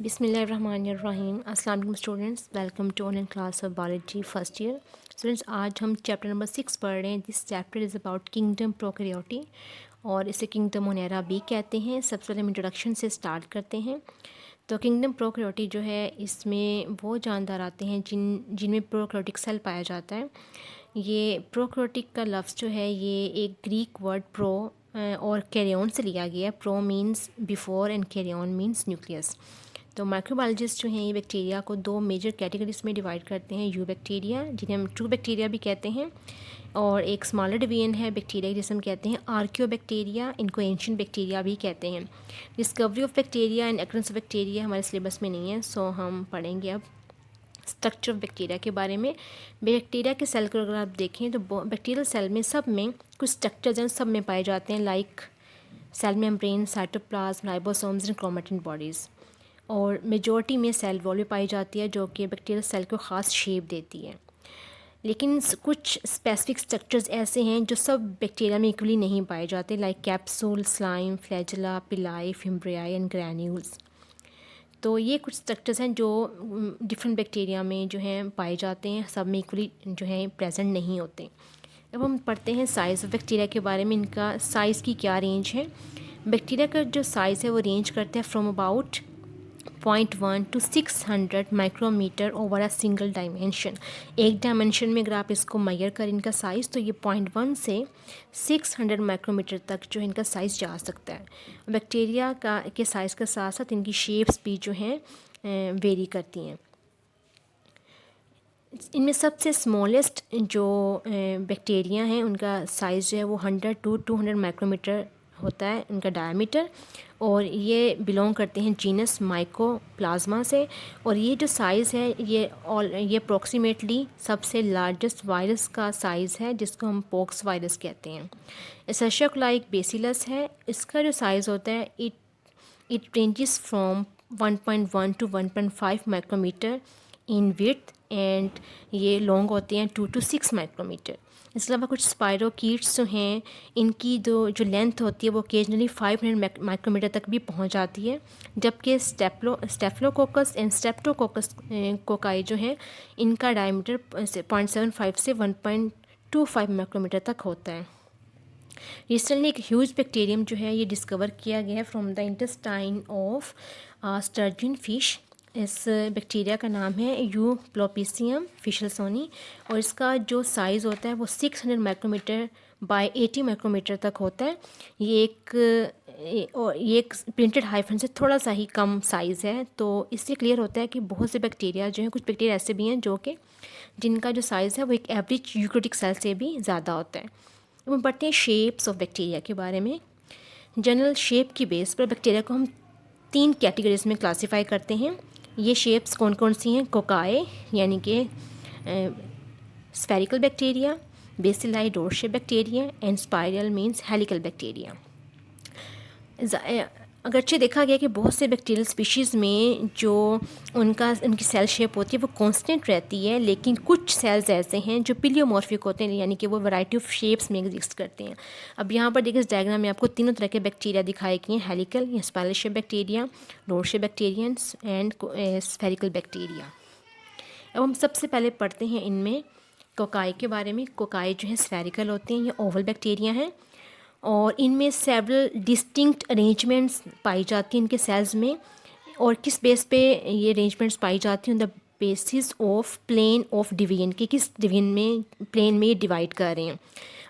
बिस्मिल्लाहिर्रहमानिर्रहीम। अस्सलाम वालेकुम students, welcome to online class of biology first year. Students, आज हम चैप्टर नंबर 6 पढ़ रहे हैं। This chapter is about kingdom prokaryotae और इसे किंगडम मोनेरा भी कहते हैं। सबसे पहले हम इंट्रोडक्शन से स्टार्ट करते हैं। तो किंगडम प्रोकैरियोटी जो है, इसमें वो जानदार आते हैं जिनमें प्रोकैरियोटिक सेल पाया जाता है। ये प्रोकैरियोटिक का लफ्ज़ जो है, ये एक ग्रीक वर्ड प्रो और कैरियन से लिया गया है। Pro means before and karyon means nucleus. तो माइक्रोबायोलॉजिस्ट जो हैं, ये बैक्टीरिया को दो मेजर कैटेगरीज में डिवाइड करते हैं। यू बैक्टीरिया, जिन्हें हम ट्रू बैक्टीरिया भी कहते हैं, और एक स्मॉलर डिवीजन है बैक्टीरिया जिसे हम कहते हैं आर्कियो बैक्टीरिया। इनको एंशिएंट बैक्टीरिया भी कहते हैं। Discovery of bacteria and occurrence of bacteria हमारे सिलेबस में नहीं है, सो हम पढ़ेंगे अब स्ट्रक्चर ऑफ बैक्टीरिया के बारे में। बैक्टीरिया के सेल को अगर आप देखें तो बैक्टीरियल सेल में सब में कुछ स्ट्रक्चर्स हैं, सब में पाए जाते हैं, like cell membrane, cytoplasm, ribosomes and chromatin bodies. और मेजॉरिटी में सेल वॉल भी पाई जाती है, जो कि बैक्टीरियल सेल को ख़ास शेप देती है। लेकिन कुछ स्पेसिफिक स्ट्रक्चर्स ऐसे हैं जो सब बैक्टीरिया में इक्वली नहीं पाए जाते, लाइक कैप्सूल, स्लाइम, फ्लैजेला, पिलाई, फिम्ब्रियाई एंड ग्रैन्यूल्स। तो ये कुछ स्ट्रक्चर्स हैं जो डिफरेंट बैक्टीरिया में जो हैं पाए जाते हैं, सब में इक्वली जो है प्रेजेंट नहीं होते। अब हम पढ़ते हैं साइज़ ऑफ बैक्टीरिया के बारे में। इनका साइज़ की क्या रेंज है। बैक्टीरिया का जो साइज़ है वो रेंज करता है from about 0.1 to 600 micrometer over a single dimension. एक डायमेंशन में अगर आप इसको मेजर करें इनका साइज़, तो ये 0.1 से 600 माइक्रोमीटर तक जो है इनका साइज़ जा सकता है। बैक्टीरिया के साइज़ के साथ साथ इनकी शेप्स भी जो हैं वेरी करती हैं। इनमें सबसे स्मॉलेस्ट जो बैक्टीरिया हैं, उनका साइज़ जो है वो 100 to 200 माइक्रोमीटर होता है इनका डायमीटर, और ये बिलोंग करते हैं जीनस माइकोप्लाज्मा से। और ये जो साइज़ है ये अप्रॉक्सीमेटली सबसे लार्जेस्ट वायरस का साइज़ है, जिसको हम पोक्स वायरस कहते हैं। एसेरिया कोलाई एक बेसिलस है। इसका जो साइज़ होता है it ranges from 1.1 to 1.5 micrometer in width, and ये लॉन्ग होते हैं 2 to 6 माइक्रोमीटर। इसके अलावा कुछ स्पायरोकीट्स जो हैं, इनकी जो लेंथ होती है वो ओकेजनली 500 माइक्रोमीटर तक भी पहुंच जाती है। जबकि स्टेफ्लोकोकस एंड स्ट्रेप्टोकोकस कोकाई जो हैं, इनका डायमीटर 0.75 से 1.25 माइक्रोमीटर तक होता है। रिसेंटली एक ह्यूज बैक्टीरियम जो है ये डिस्कवर किया गया है from the intestine of sturgeon fish. इस बैक्टीरिया का नाम है यूप्लोपिसियम फिशलसोनी, और इसका जो साइज़ होता है वो 600 माइक्रोमीटर बाय 80 माइक्रोमीटर तक होता है। ये एक प्रिंटेड हाइफन से थोड़ा सा ही कम साइज़ है। तो इससे क्लियर होता है कि बहुत से बैक्टीरिया जो हैं, कुछ बैक्टीरिया ऐसे भी हैं जो कि जिनका जो साइज़ है वो एक एवरेज यूकेरियोटिक सेल से भी ज़्यादा होता है। अब हम पढ़ते हैं शेप्स ऑफ बैक्टीरिया के बारे में। जनरल शेप की बेस पर बैक्टीरिया को हम 3 कैटेगरीज में क्लासीफाई करते हैं। ये शेप्स कौन कौन सी हैं। कोकाए यानी कि spherical bacteria, bacilli door shape bacteria, and spiral means helical bacteria. अगरचे देखा गया कि बहुत से बैक्टीरियल स्पीशीज़ में जो उनकी सेल शेप होती है वो कांस्टेंट रहती है, लेकिन कुछ सेल्स ऐसे हैं जो पिलियोमॉर्फिक होते हैं, यानी कि वो वैरायटी ऑफ शेप्स में एग्जिस्ट करते हैं। अब यहाँ पर देखिए इस डायग्राम में आपको तीनों तरह के बैक्टीरिया दिखाए गए हैं, हेलिकल या spiral shape bacteria, door shape bacteria and spherical bacteria. अब हम सबसे पहले पढ़ते हैं इनमें कोकाई के बारे में। कोकाई जो है स्फेरिकल होते हैं, ये ओवल बैक्टीरिया हैं, और इनमें सेवरल डिस्टिंक्ट अरेंजमेंट्स पाई जाती हैं इनके सेल्स में। और किस बेस पे ये अरेंजमेंट्स पाई जाती हैं, the basis of plane of division, कि किस डिवीजन में प्लेन में ये डिवाइड कर रहे हैं।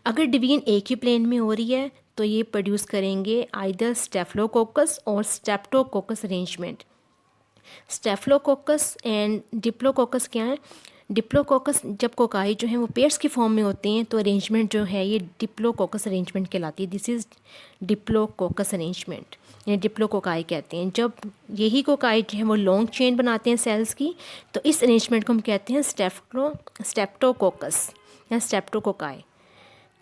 अगर डिवीजन एक ही प्लेन में हो रही है तो ये प्रोड्यूस करेंगे आइदर स्टेफ्लोकोकस और Streptococcus arrangement. Staphylococcus and diplococcus क्या है। डिप्लोकोकस जब कोकाई जो है वो पेयर्स की फॉर्म में होते हैं, तो अरेंजमेंट जो है ये डिप्लोकोकस अरेंजमेंट कहलाती है। दिस इज़ डिप्लोकोकस अरेंजमेंट, यानी डिप्लोकोकाई कहते हैं। जब यही कोकाई जो है वो लॉन्ग चेन बनाते हैं सेल्स की, तो इस अरेंजमेंट को हम कहते हैं स्टेप्टोकोकस या स्टेप्टोकोकाई।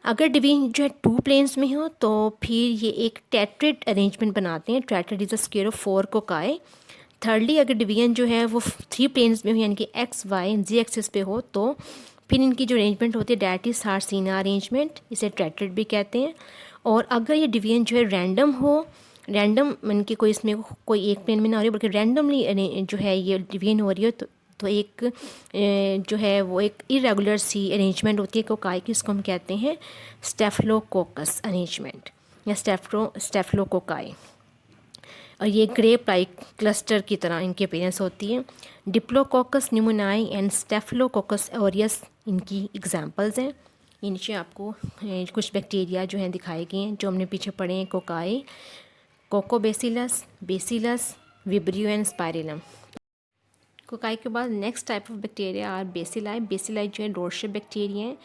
अगर डिवीजन जो है 2 प्लेन्स में हो तो फिर ये एक टेट्रेड अरेंजमेंट बनाते हैं। Tetrad is a square of 4 cocci. Thirdly, अगर डिवीजन जो है वो 3 प्लेन्स में हो, यानी कि एक्स वाई जी एक्सिस पे हो, तो फिर इनकी जो अरेंजमेंट होती है डैट इज सार्सिना अरेंजमेंट, इसे टेट्रेड भी कहते हैं। और अगर ये डिवीजन जो है रैंडम हो, रैंडम इनकी कोई इसमें कोई एक प्लेन में ना हो रही बल्कि रैंडमली जो है ये डिवीजन हो रही है, तो एक जो है वो एक इरेगुलर सी अरेंजमेंट होती है कोकाई की, इसको हम कहते हैं स्टेफिलोकोकस अरेंजमेंट या स्टेफिलोकोकाई। और ये ग्रेप लाइक क्लस्टर की तरह इनकी अपीयरेंस होती है। Diplococcus pneumoniae and staphylococcus aureus इनकी एग्जांपल्स हैं। नीचे आपको कुछ बैक्टीरिया जो हैं दिखाए गए हैं जो हमने पीछे पढ़े हैं, cocci, coccobacillus, bacillus, vibrio and spirillum. Cocci के बाद next type of bacteria are bacilli. Bacilli जो है डोरशिप बैक्टीरिया हैं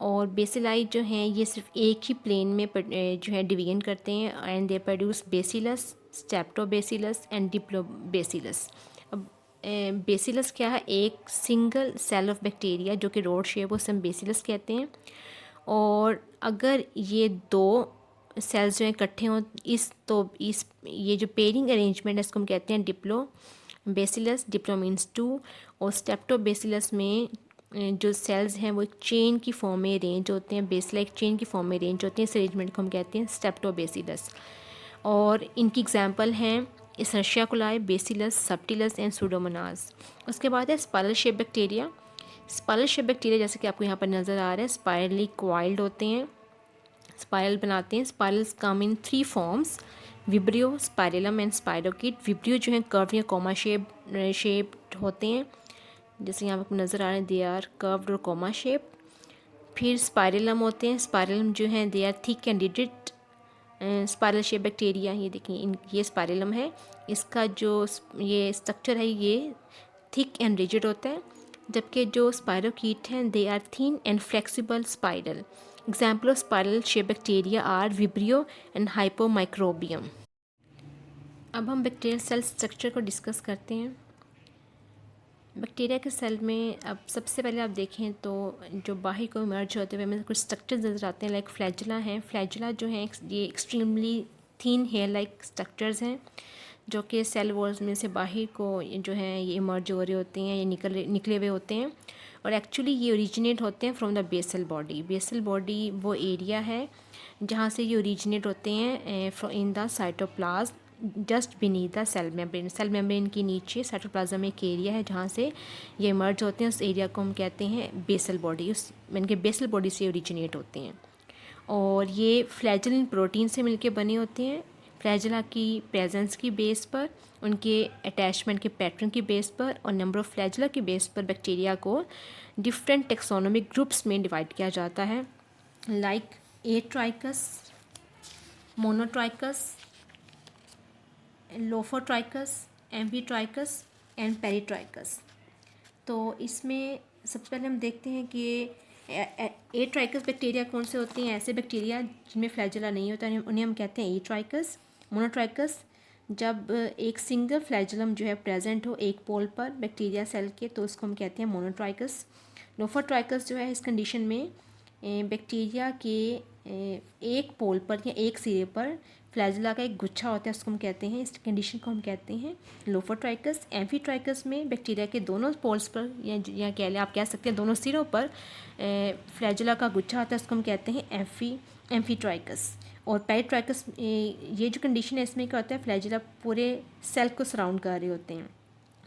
और बेसिलाई जो हैं ये सिर्फ एक ही प्लेन में जो है डिवीजन करते हैं and they produce bacillus, streptobacillus and diplobacillus. अब बेसिलस क्या है, एक सिंगल सेल ऑफ बैक्टीरिया जो कि रोड शेप, उसे हम बेसिलस कहते हैं। और अगर ये दो सेल्स जो हैं इकट्ठे हों इस ये जो पेयरिंग अरेंजमेंट है इसको हम कहते हैं diplo bacillus. Diplo means two. और स्टेप्टोबेसिलस में जो सेल्स हैं वो एक चेन की फॉर्म में अरेंज होते हैं, बेसिला एक चेन की फॉर्म में अरेंज होते हैं, इस अरेंजमेंट को हम कहते हैं स्टेप्टोबेसिलस। और इनकी एग्जांपल हैं इसर्शिया कोलाई, बेसिलस, सब्टिलस एंड सूडोमोनास। उसके बाद है spiral shape bacteria. Spiral shape bacteria जैसे कि आपको यहाँ पर नज़र आ रहा है स्पाइरली क्वाइल्ड होते हैं, स्पाइरल बनाते हैं। Spirals come in 3 forms, vibrio, spirillum and spirochete. Vibrio जो है कर्व या कोमा शेप्ड होते हैं, जैसे यहाँ आपको नज़र आ रहे हैं, दे आर कर्व्ड और कोमा शेप। फिर स्पाइरेलम होते हैं, स्पाइरेलम जो हैं they are thick and rigid spiral shape bacteria. ये देखिए ये स्पाइरेलम है, इसका जो ये स्ट्रक्चर है ये थिक एंड रिजिड होता है, जबकि जो स्पाइरोकीट हैं they are thin and flexible spiral. Example of spiral shape bacteria are vibrio and hyphomicrobium. अब हम बैक्टीरियल सेल स्ट्रक्चर को डिस्कस करते हैं। बैक्टीरिया के सेल में अब सबसे पहले आप देखें तो जो बाहर को इमर्ज होते हुए हमें कुछ स्ट्रक्चर्स नज़र आते हैं, लाइक फ्लैजुला हैं। फ्लैजुला जो हैं ये extremely thin hair like structures हैं जो कि सेल वॉल्स में से बाहर को जो है ये इमर्ज हो रहे होते हैं, ये निकले हुए होते हैं। और एक्चुअली ये ओरिजिनेट होते हैं from the basal body. Basal body वो एरिया है जहाँ से ये ओरिजिनेट होते हैं in the cytoplasm just beneath the cell membrane. Cell membrane के नीचे साइटोप्लाज्म एक एरिया है जहाँ से ये इमर्ज होते हैं, उस एरिया को हम कहते हैं बेसल बॉडी। उस इनके बेसल बॉडी से ओरिजिनेट होते हैं और ये फ्लैजेलिन प्रोटीन से मिलके बने होते हैं। फ्लैजेला की प्रेजेंस की बेस पर, उनके अटैचमेंट के पैटर्न की बेस पर और नंबर ऑफ फ्लैजेला की बेस पर बैक्टीरिया को डिफरेंट टेक्सोनोमिक ग्रुप्स में डिवाइड किया जाता है, like atrichous, monotrichous, lophotrichous, amphitrichous and peritrichous. तो इसमें सबसे पहले हम देखते हैं कि एट्राइकस बैक्टीरिया कौन से होते हैं, ऐसे बैक्टीरिया जिनमें फ्लैजेला नहीं होता उन्हें हम कहते हैं एट्राइकस। मोनोट्राइकस, जब एक सिंगल फ्लैजेलम जो है प्रेजेंट हो एक पोल पर बैक्टीरिया सेल के तो उसको हम कहते हैं मोनोट्राइकस। लोफोट्राइकस जो है इस कंडीशन में बैक्टीरिया के एक पोल पर या एक सिरे पर फ्लैजेला का एक गुच्छा होता है, उसको हम कहते हैं, इस कंडीशन को हम कहते हैं लोफोट्राइकस। एम्फीट्राइकस में बैक्टीरिया के दोनों पोल्स पर या कह लें आप कह सकते हैं दोनों सिरों पर फ्लैजेला का गुच्छा होता है, उसको हम कहते हैं एम्फीट्राइकस। और पेरीट्राइकस ये जो कंडीशन है इसमें क्या होता है, फ्लैजेला पूरे सेल को सराउंड कर रहे होते हैं।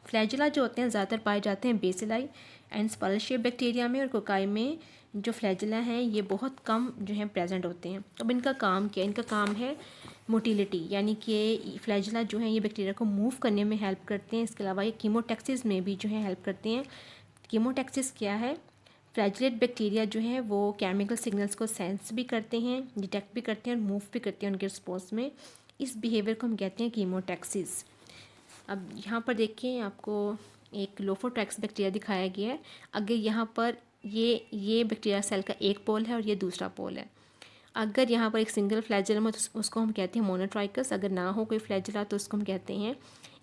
फ्लैजेला जो होते हैं ज़्यादातर पाए जाते हैं bacilli and spiral shape bacteria में, और कोकाई में जो फ्लैजेला हैं ये बहुत कम जो है प्रेजेंट होते हैं। अब इनका काम क्या है, इनका काम है मोटिलिटी, यानी कि फ्लैजेला जो है ये बैक्टीरिया को मूव करने में हेल्प करते हैं। इसके अलावा ये कीमोटैक्सिस में भी जो है हेल्प करते हैं। कीमोटैक्सिस क्या है, फ्लैजेलेट बैक्टीरिया जो है वो केमिकल सिग्नल्स को सेंस भी करते हैं, डिटेक्ट भी करते हैं और मूव भी करते हैं उनके रिस्पॉन्स में। इस बिहेवियर को हम कहते हैं कीमोटैक्सिस। अब यहाँ पर देखिए आपको एक लोफोट्रैक्स बैक्टीरिया दिखाया गया है। अगर यहाँ पर ये बैक्टीरिया सेल का एक पोल है और ये दूसरा पोल है। अगर यहाँ पर एक सिंगल फ्लैजेलम हो तो उसको हम कहते हैं मोनोट्राइकस। अगर ना हो कोई फ्लैजेला तो उसको हम कहते हैं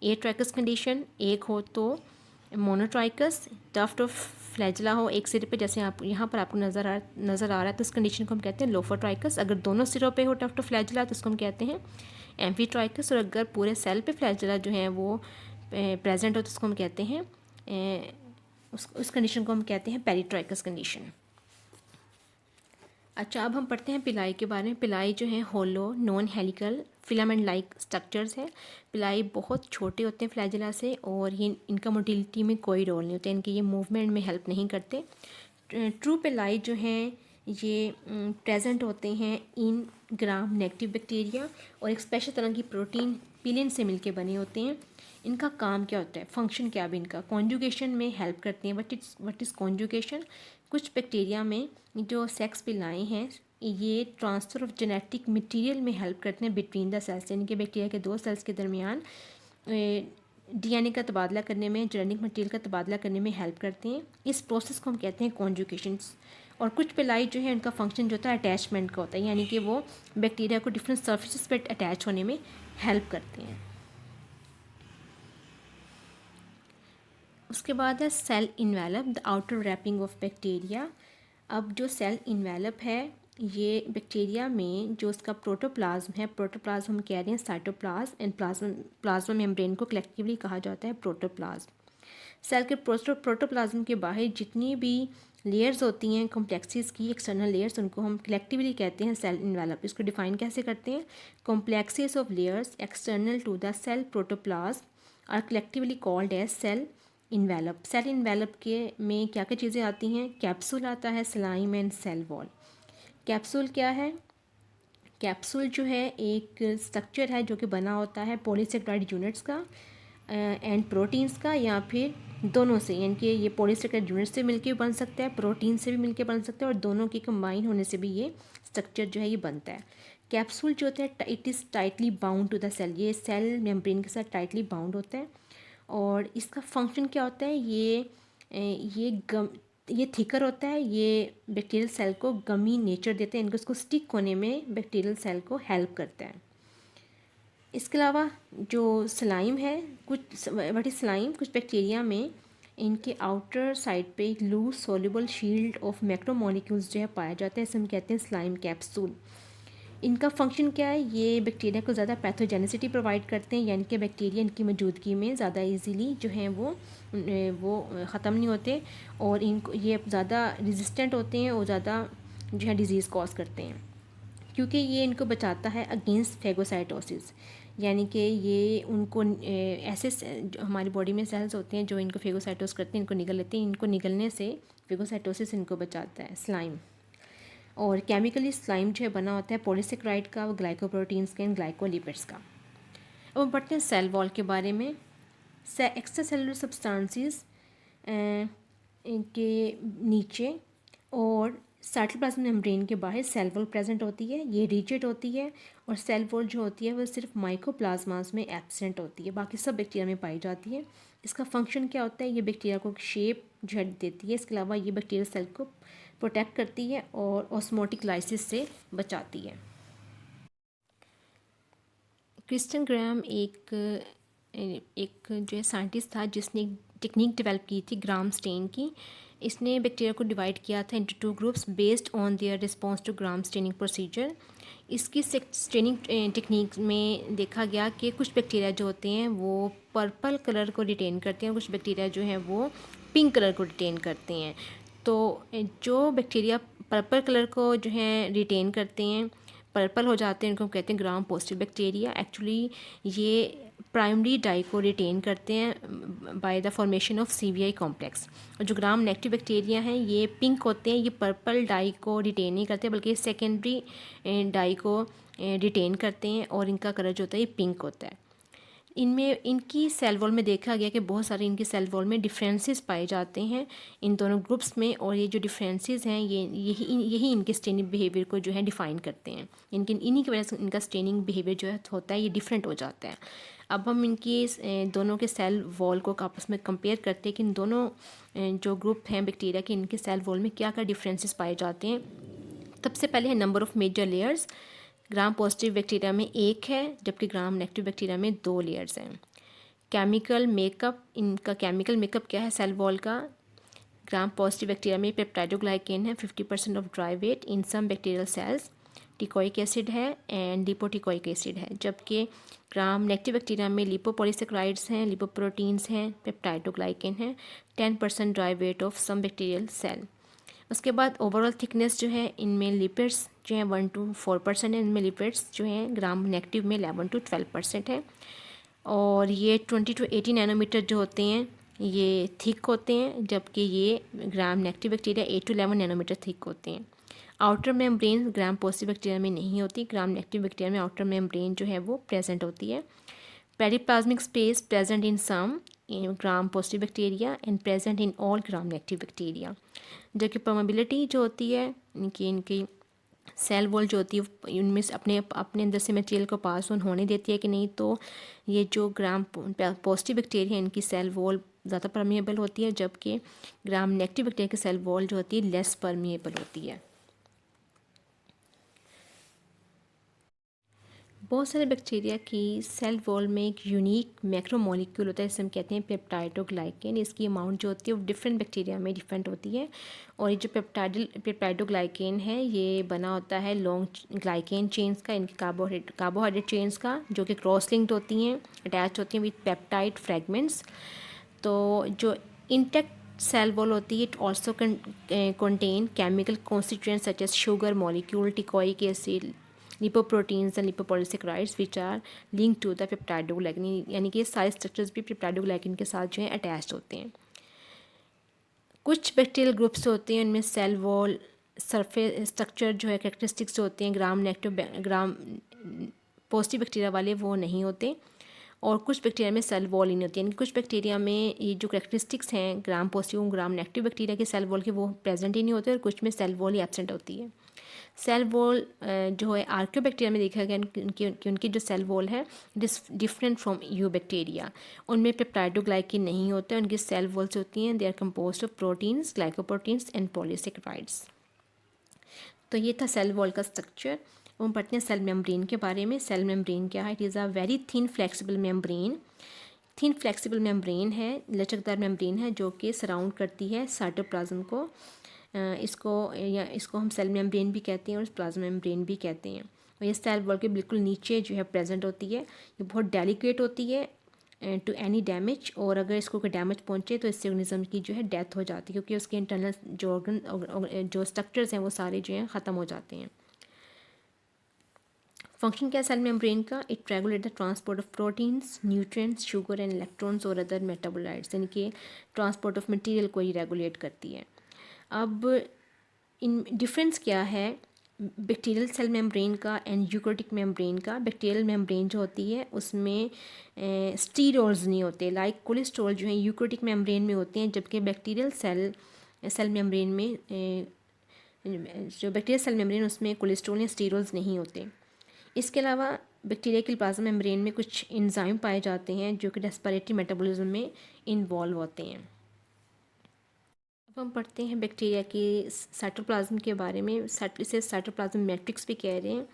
एट्राइकस कंडीशन। एक हो तो मोनोट्राइकस, टफ्ट ऑफ फ्लैजेला हो एक सिरे पे, जैसे आप यहाँ पर आपको नज़र आ रहा है, तो उस कंडीशन को हम कहते हैं लोफोट्राइकस। अगर दोनों सिरों पे हो टफ्ट ऑफ फ्लैजेला तो उसको हम कहते हैं एम्फीट्राइकस। और अगर पूरे सेल पे फ्लैजेला जो है वो प्रेजेंट हो तो उसको हम कहते हैं उस कंडीशन को हम कहते हैं पेरीट्राइकस कंडीशन। अच्छा, अब हम पढ़ते हैं पिलाई के बारे में। पिलाई जो है hollow non helical filament like structures है। पिलाई बहुत छोटे होते हैं फ्लैजेला से, और ये इनका मोटिलिटी में कोई रोल नहीं होता, इनके ये मूवमेंट में हेल्प नहीं करते। ट्रू पिलाई जो हैं ये प्रेजेंट होते हैं इन ग्राम नेगेटिव बैक्टीरिया, और एक स्पेशल तरह की प्रोटीन पिलिन से मिलके बने होते हैं। इनका काम क्या होता है, फंक्शन क्या है इनका, कॉन्जुगेशन में हेल्प करते हैं। What is conjugation? कुछ बैक्टीरिया में जो सेक्स पिलाएँ हैं ये ट्रांसफ़र ऑफ जेनेटिक मटेरियल में हेल्प करते हैं बिटवीन द सेल्स, यानी कि बैक्टीरिया के दो सेल्स के दरमियान डीएनए का तबादला करने में, जेनेटिक मटेरियल का तबादला करने में हेल्प करते हैं। इस प्रोसेस को हम कहते हैं कॉन्जुगेशंस। और कुछ पिलाई जो है उनका फंक्शन जो होता है अटैचमेंट का होता है, यानी कि वो बैक्टीरिया को डिफरेंट सर्फेसिस पर अटैच होने में हेल्प करते हैं। उसके बाद है cell envelope, the outer wrapping of bacteria. अब जो सेल इन्वेलप है ये बैक्टीरिया में जो उसका प्रोटोप्लाज्म है, प्रोटोप्लाज्म हम कह रहे हैं साइटोप्लाज्म, एंड प्लाज्मा मेम्ब्रेन को कलेक्टिवली कहा जाता है प्रोटोप्लाज्म। सेल के प्रोटोप्लाज्म के बाहर जितनी भी लेयर्स होती हैं कॉम्प्लेक्सेस की, एक्सटर्नल लेयर्स, उनको हम कलेक्टिवली कहते हैं सेल इन्वेलप। इसको डिफाइन कैसे करते हैं? Complexes of layers external to the cell protoplasm are collectively called as cell envelope. Cell envelope के में क्या क्या चीज़ें आती हैं? कैप्सूल आता है, slime and cell wall. Capsule क्या है? कैप्सूल जो है एक स्ट्रक्चर है जो कि बना होता है पॉलीसेकेराइड यूनिट्स का एंड प्रोटीन्स का, या फिर दोनों से, यानी कि ये पॉलीसेकेराइड यूनिट से मिलके बन सकता है, प्रोटीन से भी मिलके बन सकता है, और दोनों के कंबाइन होने से भी ये स्ट्रक्चर जो है ये बनता है। कैप्सूल जो होता है it is tightly bound to the cell, ये सेल मेम्ब्रेन के साथ टाइटली बाउंड होता है। और इसका फंक्शन क्या होता है? ये थिकर होता है, ये बैक्टीरियल सेल को गमी नेचर देते हैं, इनको इसको स्टिक होने में बैक्टीरियल सेल को हेल्प करता है। इसके अलावा जो स्लाइम है, व्हाट इज स्लाइम? कुछ बैक्टीरिया में इनके आउटर साइड पे एक loose soluble shield of macromolecules जो है पाया जाता है, इसे हम कहते हैं स्लाइम कैप्सूल। इनका फंक्शन क्या है? ये बैक्टीरिया को ज़्यादा पैथोजेनिसिटी प्रोवाइड करते हैं, यानी कि बैक्टीरिया इनकी मौजूदगी में ज़्यादा इजीली जो हैं वो ख़त्म नहीं होते, और इनको ये ज़्यादा रेजिस्टेंट होते हैं और ज़्यादा जो है डिजीज़ कॉज करते हैं, क्योंकि ये इनको बचाता है अगेंस्ट फेगोसाइटोसिस, यानी कि ये उनको ऐसे जो हमारी बॉडी में सेल्स होते हैं जो इनको फेगोसाइटोस करते हैं, इनको निगल लेते हैं, इनको निगलने से फेगोसाइटोसिस इनको बचाता है स्लाइम। और केमिकली स्लाइम जो है बना होता है पॉलीसेकेराइड का, ग्लाइकोप्रोटीन्स का, ग्लाइकोलिपिड्स का। अब हम पढ़ते हैं सेल वॉल के बारे में। एक्स्ट्रा सेलुलर सब्सटेंसेस के नीचे और साइटोप्लाज्म मेम्ब्रेन के बाहर सेल वॉल प्रेजेंट होती है, ये रिजिड होती है, और सेल वॉल जो होती है वो सिर्फ माइकोप्लाज्मास में एब्सेंट होती है, बाकी सब बैक्टीरिया में पाई जाती है। इसका फंक्शन क्या होता है? ये बैक्टीरिया को शेप जो है देती है, इसके अलावा ये बैक्टीरियल सेल को प्रोटेक्ट करती है और ऑस्मोटिक लाइसिस से बचाती है। क्रिस्टियन ग्राहम एक जो है साइंटिस्ट था जिसने एक टेक्निक डेवलप की थी ग्राम स्टेन की। इसने बैक्टीरिया को डिवाइड किया था into 2 groups based on their response to gram staining procedure. इसकी स्टेनिंग टेक्निक में देखा गया कि कुछ बैक्टीरिया जो होते हैं वो पर्पल कलर को रिटेन करते हैं, और कुछ बैक्टीरिया जो हैं वो पिंक कलर को रिटेन करते हैं। तो जो बैक्टीरिया पर्पल कलर को जो है रिटेन करते हैं, पर्पल हो जाते हैं, इनको कहते हैं ग्राम पॉजिटिव बैक्टीरिया। एक्चुअली ये प्राइमरी डाई को रिटेन करते हैं by the formation of CVI complex. और जो ग्राम नेगेटिव बैक्टीरिया हैं ये पिंक होते हैं, ये पर्पल डाई को रिटेन नहीं करते बल्कि सेकेंडरी डाई को रिटेन करते हैं, और इनका कलर जो होता है ये पिंक होता है। इनमें इनकी सेल वॉल में देखा गया कि बहुत सारे इनकी सेल वॉल में डिफरेंसेस पाए जाते हैं इन दोनों ग्रुप्स में, और ये जो डिफरेंसेस हैं यही इनके स्टेनिंग बिहेवियर को जो है डिफ़ाइन करते हैं। इन्हीं की वजह से इनका स्टेनिंग बिहेवियर जो है होता है ये डिफरेंट हो जाता है। अब हम इनकी दोनों के सेल वॉल को आपस में कंपेयर करते हैं कि इन दोनों जो ग्रुप हैं बैक्टीरिया के, इनके सेल वॉल में क्या क्या डिफरेंसेस पाए जाते हैं। सबसे पहले है number of major layers. Gram positive bacteria में 1 है, जबकि ग्राम नेगेटिव बैक्टीरिया में 2 लेयर्स हैं। केमिकल मेकअप, इनका केमिकल मेकअप क्या है सेल वॉल का? ग्राम पॉजिटिव बैक्टीरिया में पेप्टाइडोग्लाइकेन है 50% of dry weight in some bacterial cells, teichoic acid है एंड लिपोटिकोइक एसिड है, जबकि ग्राम नेगेटिव बैक्टीरिया में लिपोपॉलीसेकेराइड्स हैं, लिपोप्रोटीन्स हैं, पेप्टाइडोग्लाइकेन है, 10% dry weight of some bacterial cell. उसके बाद ओवरऑल थिकनेस जो है इनमें लिपिड्स जो है 1 to 4% है, इनमें लिपिड्स जो हैं ग्राम नेगेटिव में 11 to 12% है। और ये 20 to 80 नैनोमीटर जो होते हैं ये थिक होते हैं, जबकि ये gram negative bacteria 8 to 11 nanometer thick होते हैं। Outer membrane gram positive bacteria में नहीं होती, ग्राम नेगेटिव बैक्टीरिया में आउटर मेम्ब्रेन जो है वो प्रेजेंट होती है। Periplasmic space present in some gram positive bacteria and present in all gram negative bacteria. जबकि परमेबिलिटी जो होती है इनकी सेल वॉल जो होती है उनमें से अपने अपने अंदर से मटेरियल को पास ऑन होने देती है कि नहीं, तो ये जो ग्राम पॉजिटिव बैक्टीरिया इनकी सेल वॉल ज़्यादा परमिएबल होती है, जबकि ग्राम नेगेटिव बैक्टीरिया की सेल वॉल जो होती है लेस परमिएबल होती है। बहुत सारे बैक्टीरिया की सेल वॉल में एक यूनिक मैक्रोमोलिक्यूल होता है, जिसे हम कहते हैं पेप्टाइडोग्लाइकेन। इसकी अमाउंट जो होती है वो डिफरेंट बैक्टीरिया में डिफरेंट होती है। और ये जो पेप्टाइडोग्लाइकेन है ये बना होता है लॉन्ग ग्लाइकेन चेन्स का, इनकी कार्बोहाइड्रेट चेन्स का, जो कि क्रॉस लिंक्ड होती हैं, अटैच होती हैं विद पेप्टाइड फ्रेगमेंट्स। तो जो इंटेक्ट सेल वॉल होती है it also contain chemical constituents such as sugar molecule, teichoic acid, lipoproteins and lipopolysaccharides which are linked to the peptidoglycan, यानी कि सारे स्ट्रक्चर्स भी पेप्टाइडोग्लाइकन के साथ जो है अटैच्ड होते हैं। कुछ बैक्टीरियल ग्रुप्स होते हैं उनमें सेल वॉल सरफेस स्ट्रक्चर जो है कैरेक्टरिस्टिक्स जो होते हैं ग्राम पॉजिटिव बैक्टीरिया वाले वो नहीं होते, और कुछ बैक्टीरिया में सेल वॉल ही नहीं होती है। कुछ बैक्टीरिया में ये जो कैरेक्टरिस्टिक्स हैं gram positive gram negative bacteria के सेल वॉल के वो प्रेजेंट ही नहीं होते, और कुछ में सेल वॉल ही एब्सेंट होती है। सेल वॉल जो है आर्कियोबैक्टीरिया में देखा गया कि उनकी जो सेल वॉल है it is different from eubacteria. उनमें पेप्टाइडोग्लाइकेन नहीं होता है, उनकी सेल वॉल्स होती हैं they are composed of proteins, glycoproteins and polysaccharides. तो ये था सेल वॉल का स्ट्रक्चर। हम पढ़ते हैं सेल मेम्ब्रेन के बारे में। सेल मेम्ब्रेन क्या है? It is a very thin flexible membrane. Thin flexible membrane है, लचकदार मेम्ब्रेन है जो कि सराउंड करती है साइटोप्लाज्म को। इसको हम सेल मेम्ब्रेन भी कहते हैं और प्लाज्मा मेम्ब्रेन भी कहते हैं। और ये सेल वॉल के बिल्कुल नीचे जो है प्रेजेंट होती है। ये बहुत डेलिकेट होती है टू एनी डैमेज, और अगर इसको कोई डैमेज पहुंचे तो इससे ऑर्गेनिज्म की जो है डेथ हो जाती है, क्योंकि उसके इंटरनल जो स्ट्रक्चर्स हैं वो सारे जो हैं ख़त्म हो जाते हैं। फंक्शन क्या है सेल मेम्ब्रेन का? It regulate the transport of proteins, nutrients, sugar and electrons और अदर मेटाबोलाइट्स, यानी कि ट्रांसपोर्ट ऑफ मटेरियल को ही रेगुलेट करती है। अब इन डिफरेंस क्या है बैक्टीरियल सेल मेम्ब्रेन का एंड यूकैरियोटिक मेम्ब्रेन का? बैक्टीरियल मेम्ब्रेन जो होती है उसमें स्टीरोल्स नहीं होते, लाइक कोलेस्ट्रॉल जो है यूकैरियोटिक मेम्ब्रेन में होते हैं, जबकि बैक्टीरियल सेल मेम्ब्रेन में जो बैक्टीरियल सेल मेम्ब्रेन उसमें कोलेस्ट्रॉल या स्टीरोल्स नहीं होते। इसके अलावा बैक्टीरिया के प्लाज्मा मेम्ब्रेन में कुछ एंजाइम पाए जाते हैं जो कि रेस्पिरेटरी मेटाबॉलिज्म में इन्वॉल्व होते हैं। अब हम पढ़ते हैं बैक्टीरिया की साइटोप्लाज्म के बारे में। इसे साइटोप्लाज्म मैट्रिक्स भी कह रहे हैं।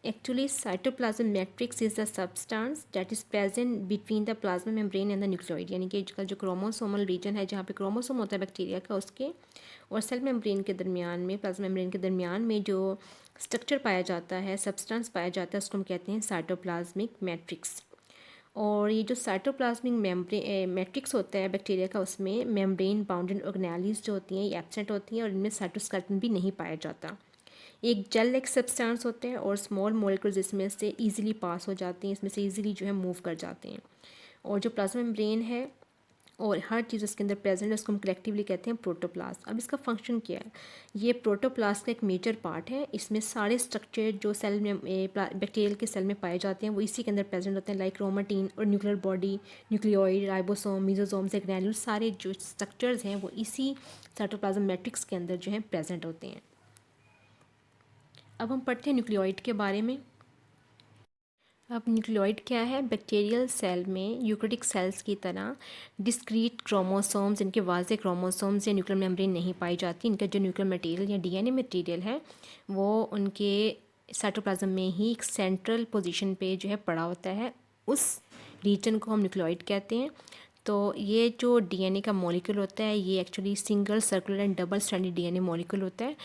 Actually cytoplasm matrix is the substance that is present between the plasma membrane and the nucleoid, यानी कि जो क्रोमोसोमल रीजन है जहाँ पे क्रोमोसोम होता है बैक्टीरिया का उसके और सेल मेम्ब्रेन के दरमियान में, प्लाज्मा मेम्ब्रेन के दरमियान में जो स्ट्रक्चर पाया जाता है, सब्सटेंस पाया जाता है, उसको हम कहते हैं साइटोप्लाज्मिक मैट्रिक्स। और ये जो साइटोप्लाज्मिक मैट्रिक्स होता है बैक्टीरिया का उसमें मेम्ब्रेन बाउंडेड ऑर्गेनेलीज जो होती हैं ये एब्सेंट होती हैं और इनमें साइटोस्केलेटन भी नहीं पाया जाता। एक जेल लाइक सब्सटेंस होते हैं और स्मॉल मॉलिक्यूल्स इसमें से ईजिली पास हो जाते हैं, इसमें से ईजिली जो है मूव कर जाते हैं। और जो प्लाज्मा मेम्ब्रेन है और हर चीज़ उसके अंदर प्रेजेंट है उसको हम कलेक्टिवली कहते हैं प्रोटोप्लास्ट। अब इसका फंक्शन क्या है? ये प्रोटोप्लास्ट का एक मेजर पार्ट है। इसमें सारे स्ट्रक्चर जो सेल में बैक्टीरियल के सेल में पाए जाते हैं वो इसी के अंदर प्रेजेंट होते हैं, लाइक क्रोमेटिन और nuclear body, nucleoid, ribosome, मेसोसोम्स, granule, सारे जो स्ट्रक्चर्स हैं वो इसी साइटोप्लाज्म मैट्रिक्स के अंदर जो है प्रेजेंट होते हैं। अब हम पढ़ते हैं न्यूक्लियोइड के बारे में। अब न्यूक्लियोइड क्या है? बैक्टीरियल सेल में यूकैरियोटिक सेल्स की तरह डिस्क्रीट क्रोमोसोम्स, इनके वाज़े क्रोमोसोम्स या न्यूक्लियर मेम्ब्रेन नहीं पाई जाती। इनका जो न्यूक्लियर मटेरियल या डीएनए मटेरियल है वो उनके साइटोप्लाज्म में ही एक सेंट्रल पोजीशन पे जो है पड़ा होता है, उस रीजन को हम न्यूक्लियोइड कहते हैं। तो ये जो डीएनए का मॉलिक्यूल होता है ये actually single circular and double stranded DNA molecule होता है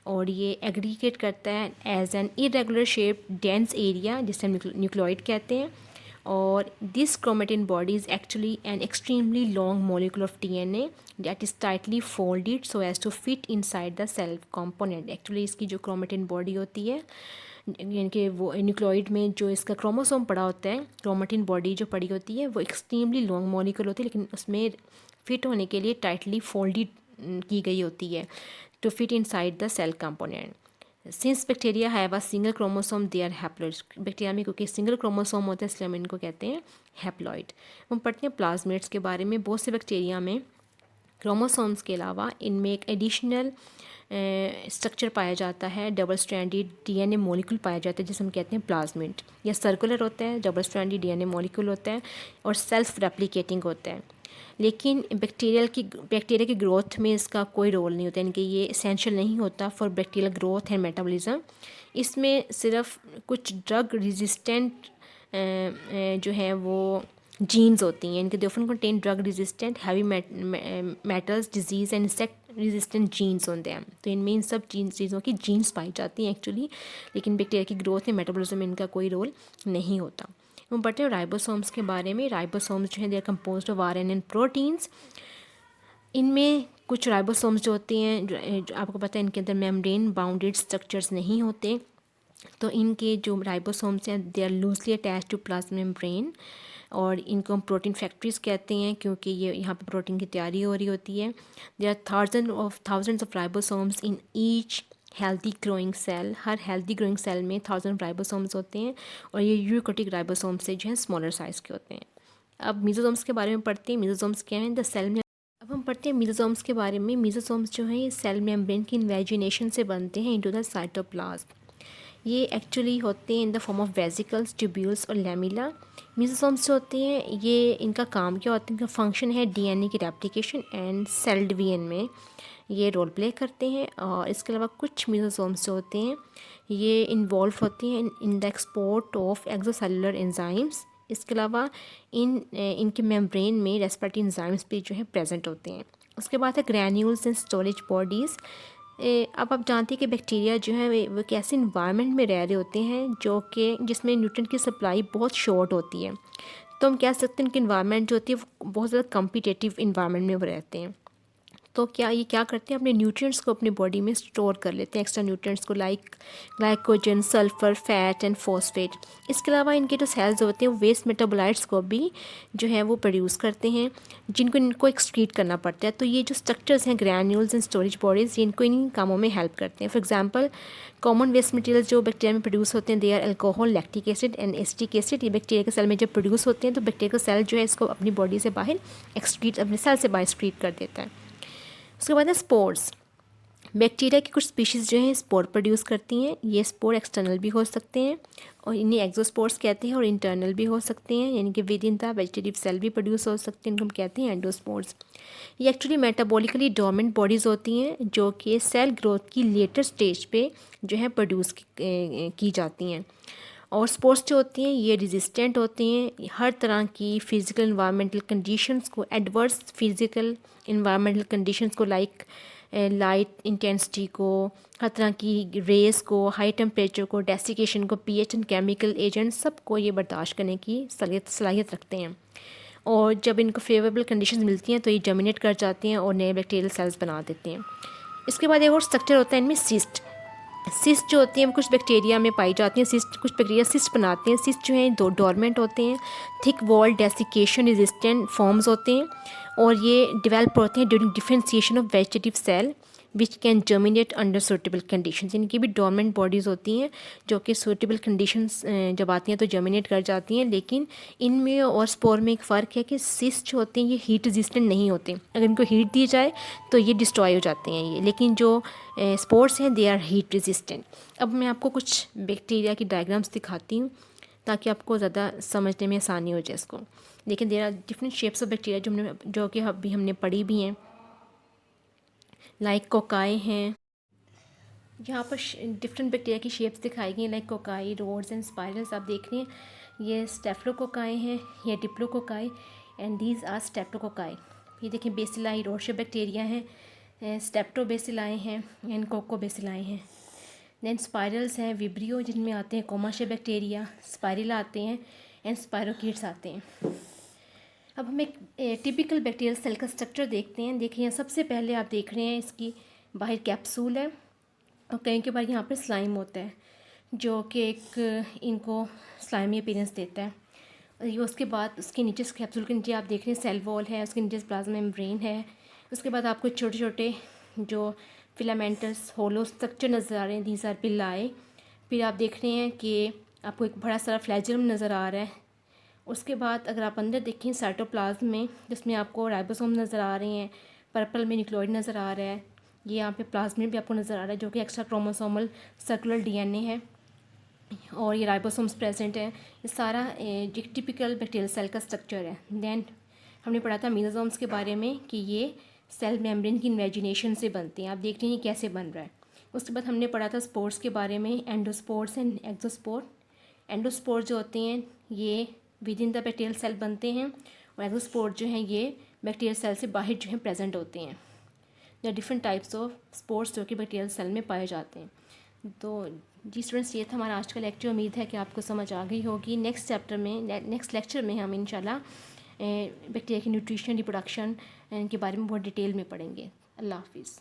और ये एग्रीगेट करता है as an irregular shape dense area जिसे हम न्यूक्लियोइड कहते हैं। और this chromatin body is actually an extremely long molecule of DNA that is tightly folded so as to fit inside the cell component. Actually इसकी जो chromatin body होती है, यानी कि वो न्यूक्लियोइड में जो इसका क्रोमोसोम पड़ा होता है, क्रोमेटिन बॉडी जो पड़ी होती है वो एक्सट्रीमली लॉन्ग मॉलिक्यूल होती है, लेकिन उसमें फिट होने के लिए टाइटली फोल्डेड की गई होती है to fit inside the cell component. Since bacteria have a single chromosome they are haploid. Bacteria में क्योंकि सिंगल क्रोमोसोम होता है इसलिए हम इनको कहते हैं हैप्लॉइड. हम पढ़ते हैं प्लाज्मिड्स के बारे में. बहुत से बैक्टीरिया में क्रोमोसोम्स के अलावा इनमें एक एडिशनल स्ट्रक्चर पाया जाता है, डबल स्ट्रैंडेड डीएनए मॉलिक्यूल पाया जाता है जिसे हम कहते हैं प्लाज्मिड. यह सर्कुलर होता है, डबल स्ट्रैंडेड डीएनए मॉलिक्यूल होता है और सेल्फ रेप्लिकेटिंग होता है. लेकिन बैक्टीरिया की ग्रोथ में इसका कोई रोल नहीं होता, यानी कि ये एसेंशियल नहीं होता for bacterial growth and metabolism. इसमें सिर्फ कुछ ड्रग रेजिस्टेंट जो है वो जीन्स होती हैं, इनके they often contain drug resistant heavy metals disease and insect resistant genes होते हैं. तो इनमें इन सब चीज़ों की जीन्स पाई जाती हैं एक्चुअली, लेकिन बैक्टीरिया की ग्रोथ में मेटाबॉलिज्म में इनका कोई रोल नहीं होता. हम पढ़ते हैं राइबोसोम्स के बारे में. राइबोसोम्स जो हैं they are composed of RNA and proteins. इनमें कुछ राइबोसोम्स जो होते हैं जो आपको पता है इनके अंदर मेम्ब्रेन बाउंडेड स्ट्रक्चर्स नहीं होते, तो इनके जो राइबोसोम्स हैं they are loosely attach to plasma membrane और इनको हम प्रोटीन फैक्ट्रीज कहते हैं क्योंकि ये यहाँ पे प्रोटीन की तैयारी हो रही होती है. There are thousands of ribosomes in each healthy growing cell. हर हेल्दी ग्रोइंग सेल में 1000 राइबोसोम्स होते हैं और ये यूकैरियोटिक राइबोसोम्स से जो है स्मॉलर साइज़ के होते हैं. अब मीजोसोम्स के बारे में पढ़ते हैं. मीजोसोम्स क्या हैं? द सेल में अब हम पढ़ते हैं मीजोसोम्स के बारे में. मीजोसोम्स जो हैं ये सेल मेम्ब्रेन की इन्वेजिनेशन से बनते हैं इनटू द साइटोप्लाज्म. ये एक्चुअली होते हैं in the form of vesicles, tubules और लैमिला. मीजोसोम्स जो होते हैं ये इनका काम क्या होता है? इनका फंक्शन है डीएनए की रेप्लिकेशन एंड सेल डिवीजन में ये रोल प्ले करते हैं. और इसके अलावा कुछ मीजोसोम्स जो होते हैं ये इन्वॉल्व होते हैं in the export of exocellular enzymes. इसके अलावा इनके मेम्ब्रेन में रेस्पिरेटरी एंजाइम्स भी जो है प्रेजेंट होते हैं. उसके बाद है ग्रैन्यूल्स एंड स्टोरेज बॉडीज़. अब आप जानते हैं कि बैक्टीरिया जो है वो कैसे इन्वायरमेंट में रह रहे होते हैं जो कि जिसमें न्यूट्रिएंट की सप्लाई बहुत शॉर्ट होती है. तो हम कह सकते हैं उनकी इन्वायरमेंट जो होती है वो बहुत ज़्यादा कम्पिटिटिव इन्वायरमेंट में वो रहते हैं. तो ये क्या करते हैं? अपने न्यूट्रिएंट्स को अपनी बॉडी में स्टोर कर लेते हैं, एक्स्ट्रा न्यूट्रिएंट्स को like glycogen, sulphur, fat and phosphate. इसके अलावा इनके जो सेल्स होते हैं वो वेस्ट मेटाबोलाइट्स को भी जो है वो प्रोड्यूस करते हैं जिनको इनको एक्सक्रीट करना पड़ता है. तो ये जो स्ट्रक्चर्स हैं ग्रैन्यूल्स एंड स्टोरेज बॉडीज़ ये इनको इन कामों में हेल्प करते हैं. For example common waste material जो बैक्टीरिया में प्रोड्यूस होते हैं they are alcohol, lactic acid and acetic acid. ये बैक्टीरिया के सेल में जब प्रोड्यूस होते हैं तो बैक्टीरिया का सेल जो है इसको अपनी बॉडी से बाहर अपने सेल से बाहर एक्सक्रीट कर देता है. उसके बाद है स्पोर्स. बैक्टीरिया की कुछ स्पीशीज़ जो हैं स्पोर प्रोड्यूस करती हैं. ये स्पोर एक्सटर्नल भी हो सकते हैं और इन्हें एक्सोस्पोर्स कहते हैं और इंटरनल भी हो सकते हैं, यानी कि within the vegetative cell भी प्रोड्यूस हो सकते हैं, इनको हम कहते हैं एंडोस्पोर्स. ये एक्चुअली मेटाबॉलिकली डोर्मेंट बॉडीज़ होती हैं जो कि सेल ग्रोथ की लेटर स्टेज पे जो है प्रोड्यूस की जाती हैं. और स्पोर्स जो होती हैं ये रेजिस्टेंट होते हैं हर तरह की फ़िज़िकल इन्वायरमेंटल कंडीशंस को, एडवर्स फिज़िकल इन्वायरमेंटल कंडीशंस को लाइक लाइट इंटेंसिटी को, हर तरह की रेस को, हाई टेम्परेचर को, डेसिकेशन को, पीएच एंड केमिकल एजेंट सबको ये बर्दाश्त करने की सलाहियत रखते हैं. और जब इनको फेवरेबल कंडीशंस मिलती हैं तो ये जर्मिनेट कर जाते हैं और नए बैक्टीरियल सेल्स बना देते हैं. इसके बाद एक और स्ट्रक्चर होता है इनमें सिस्ट. सिस्ट जो होती हैं वो कुछ बैक्टीरिया में पाई जाती हैं. सिस्ट कुछ बैक्टीरिया सिस्ट बनाते हैं. सिस्ट जो हैं दो डोरमेंट होते हैं, thick wall desiccation resistant forms होते हैं और ये डेवलप होते हैं during differentiation of vegetative cell which can germinate under suitable conditions. इनकी भी डोरमेंट बॉडीज़ होती हैं जो कि सूटेबल कंडीशंस जब आती हैं तो जर्मिनेट कर जाती हैं. लेकिन इनमें और स्पोर में एक फ़र्क है कि सिस्ट जो होते हैं ये हीट रेजिस्टेंट नहीं होते. अगर इनको हीट दी जाए तो ये डिस्ट्रॉय हो जाते हैं ये, लेकिन जो स्पोर्स हैं दे आर हीट रेजिस्टेंट. अब मैं आपको कुछ बैक्टीरिया की डायग्राम्स दिखाती हूँ ताकि आपको ज़्यादा समझने में आसानी हो जाए इसको. लेकिन there are different shapes of bacteria जो कि अभी हमने पढ़ी भी हैं, लाइक कोकाई हैं. यहाँ पर डिफरेंट बैक्टीरिया की शेप्स दिखाई गई like cocci, rods and spirals. आप देख रहे हैं ये स्टेफ्लोकोकाई हैं, ये diplococci and these are streptococci. ये देखें बेसिलाई रोडशेप बैक्टीरिया हैं, स्टेप्टोबेसिलाई हैं एंड कोकोबेसिलाई हैं. देन स्पाइरल्स हैं, विब्रियो जिनमें आते हैं कोमाशे बैक्टीरिया, स्पाइरिला आते हैं एंड स्पायरोकीट्स आते हैं। अब हम एक टिपिकल बैक्टीरियल सेल का स्ट्रक्चर देखते हैं। देखिए यहाँ सबसे पहले आप देख रहे हैं इसकी बाहर कैप्सूल है और कई के बाद यहाँ पर स्लाइम होता है जो कि एक इनको स्लाइमी अपीयरेंस देता है। और ये उसके बाद उसके नीचे कैप्सूल के नीचे आप देख रहे हैं सेल वॉल है, उसके नीचे प्लाज्मा मेम्ब्रेन है। उसके बाद आपको छोटे छोटे जो फिलामेंटस होलो स्ट्रक्चर नज़र आ रहे हैं, दीज आर पिल्लाए। फिर आप देख रहे हैं कि आपको एक बड़ा सारा फ्लैजिलम नज़र आ रहा है। उसके बाद अगर आप अंदर देखें साइटोप्लाज्म में, जिसमें आपको राइबोसोम नज़र आ रहे हैं, पर्पल में न्यूक्लियोइड नज़र आ रहा है, ये यहाँ पे प्लाज्मिड भी आपको नज़र आ रहा है जो कि एक्स्ट्रा क्रोमोसोमल सर्कुलर डीएनए है, और ये राइबोसोम्स प्रेजेंट है। ये सारा एक टिपिकल बैक्टीरियल सेल का स्ट्रक्चर है। देन हमने पढ़ा था मेसोसोम्स के बारे में कि ये सेल मेम्ब्रेन की इन्वेजिनेशन से बनते हैं। आप देख रहे हैं कैसे बन रहा है। उसके बाद हमने पढ़ा था स्पोर्स के बारे में, एंडोस्पोर्स एंड एक्सोस्पोर। एंडोस्पोर जो होते हैं ये within the bacterial cell बनते हैं, और एक्सोस्पोर जो हैं ये बैक्टीरियल सेल से बाहर जो हैं प्रेजेंट होते हैं। The different types of spores जो कि बैक्टीरियल सेल में पाए जाते हैं। तो जी स्टूडेंट्स, ये था हमारा आज का लेक्चर। उम्मीद है कि आपको समझ आ गई होगी। नेक्स्ट लेक्चर में हम इंशाल्लाह बैक्टीरिया की न्यूट्रिशन, रिप्रोडक्शन के बारे में बहुत डिटेल में पढ़ेंगे। अल्लाह हाफिज़।